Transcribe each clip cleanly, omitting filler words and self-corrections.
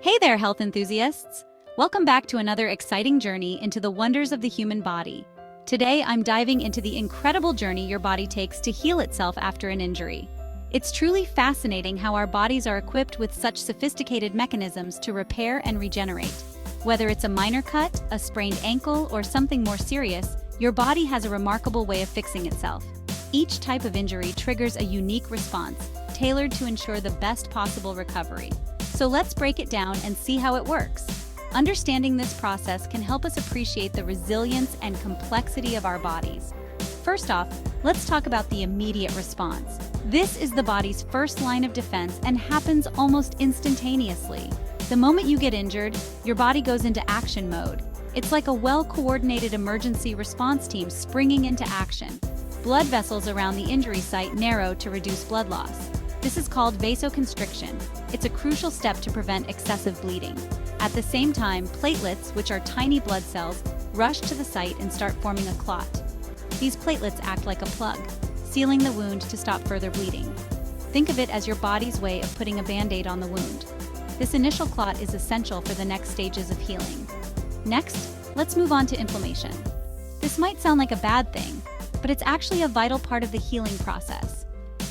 Hey there, health enthusiasts! Welcome back to another exciting journey into the wonders of the human body. Today, I'm diving into the incredible journey your body takes to heal itself after an injury. It's truly fascinating how our bodies are equipped with such sophisticated mechanisms to repair and regenerate. Whether it's a minor cut, a sprained ankle, or something more serious, your body has a remarkable way of fixing itself. Each type of injury triggers a unique response, tailored to ensure the best possible recovery. So let's break it down and see how it works. Understanding this process can help us appreciate the resilience and complexity of our bodies. First off, let's talk about the immediate response. This is the body's first line of defense and happens almost instantaneously. The moment you get injured, your body goes into action mode. It's like a well-coordinated emergency response team springing into action. Blood vessels around the injury site narrow to reduce blood loss. This is called vasoconstriction. It's a crucial step to prevent excessive bleeding. At the same time, platelets, which are tiny blood cells, rush to the site and start forming a clot. These platelets act like a plug, sealing the wound to stop further bleeding. Think of it as your body's way of putting a band-aid on the wound. This initial clot is essential for the next stages of healing. Next, let's move on to inflammation. This might sound like a bad thing, but it's actually a vital part of the healing process.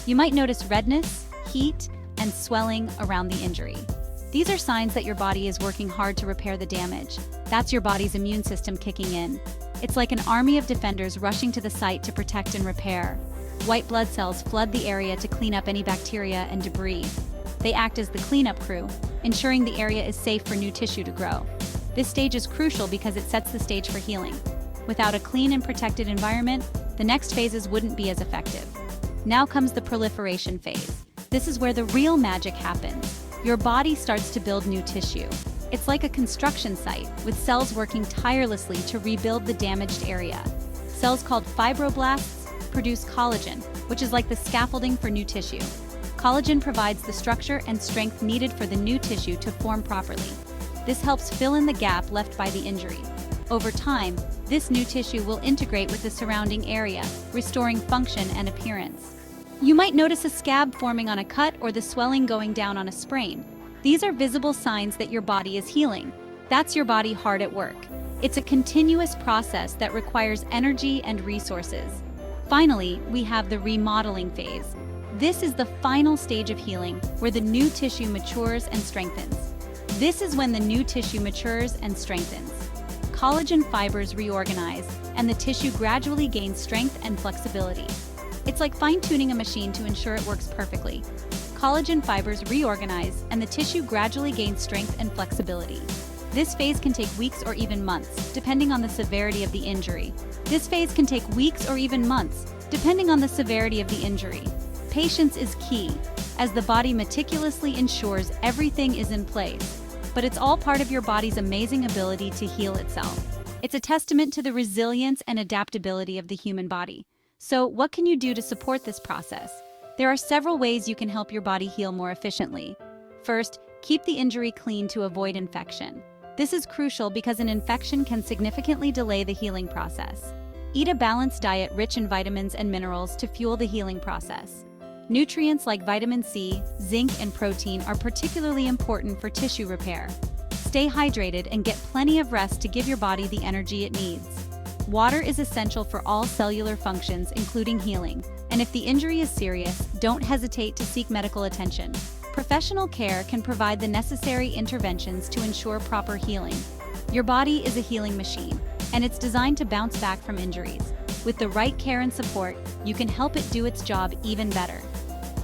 You might notice redness, heat, and swelling around the injury. These are signs that your body is working hard to repair the damage. That's your body's immune system kicking in. It's like an army of defenders rushing to the site to protect and repair. White blood cells flood the area to clean up any bacteria and debris. They act as the cleanup crew, ensuring the area is safe for new tissue to grow. This stage is crucial because it sets the stage for healing. Without a clean and protected environment, the next phases wouldn't be as effective. Now comes the proliferation phase. This is where the real magic happens. Your body starts to build new tissue. It's like a construction site, with cells working tirelessly to rebuild the damaged area. Cells called fibroblasts produce collagen, which is like the scaffolding for new tissue. Collagen provides the structure and strength needed for the new tissue to form properly. This helps fill in the gap left by the injury. Over time, this new tissue will integrate with the surrounding area, restoring function and appearance. You might notice a scab forming on a cut or the swelling going down on a sprain. These are visible signs that your body is healing. That's your body hard at work. It's a continuous process that requires energy and resources. Finally, we have the remodeling phase. This is the final stage of healing, where the new tissue matures and strengthens. This is when the new tissue matures and strengthens. Collagen fibers reorganize, and the tissue gradually gains strength and flexibility. It's like fine-tuning a machine to ensure it works perfectly. Collagen fibers reorganize, and the tissue gradually gains strength and flexibility. This phase can take weeks or even months, depending on the severity of the injury. Patience is key, as the body meticulously ensures everything is in place. But it's all part of your body's amazing ability to heal itself. It's a testament to the resilience and adaptability of the human body. So, what can you do to support this process? There are several ways you can help your body heal more efficiently. First, keep the injury clean to avoid infection. This is crucial because an infection can significantly delay the healing process. Eat a balanced diet rich in vitamins and minerals to fuel the healing process. Nutrients like vitamin C, zinc, and protein are particularly important for tissue repair. Stay hydrated and get plenty of rest to give your body the energy it needs. Water is essential for all cellular functions, including healing. And if the injury is serious, don't hesitate to seek medical attention. Professional care can provide the necessary interventions to ensure proper healing. Your body is a healing machine, and it's designed to bounce back from injuries. With the right care and support, you can help it do its job even better.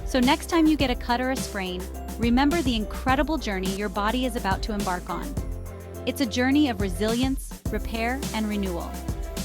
So next time you get a cut or a sprain, remember the incredible journey your body is about to embark on. It's a journey of resilience, repair, and renewal.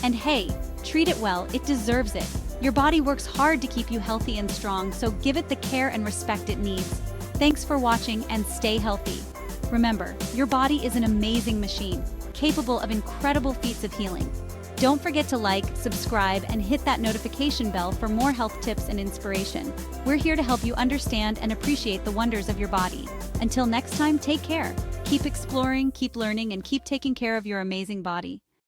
And hey, treat it well, it deserves it. Your body works hard to keep you healthy and strong, so give it the care and respect it needs. Thanks for watching and stay healthy. Remember, your body is an amazing machine, capable of incredible feats of healing. Don't forget to like, subscribe, and hit that notification bell for more health tips and inspiration. We're here to help you understand and appreciate the wonders of your body. Until next time, take care. Keep exploring, keep learning, and keep taking care of your amazing body.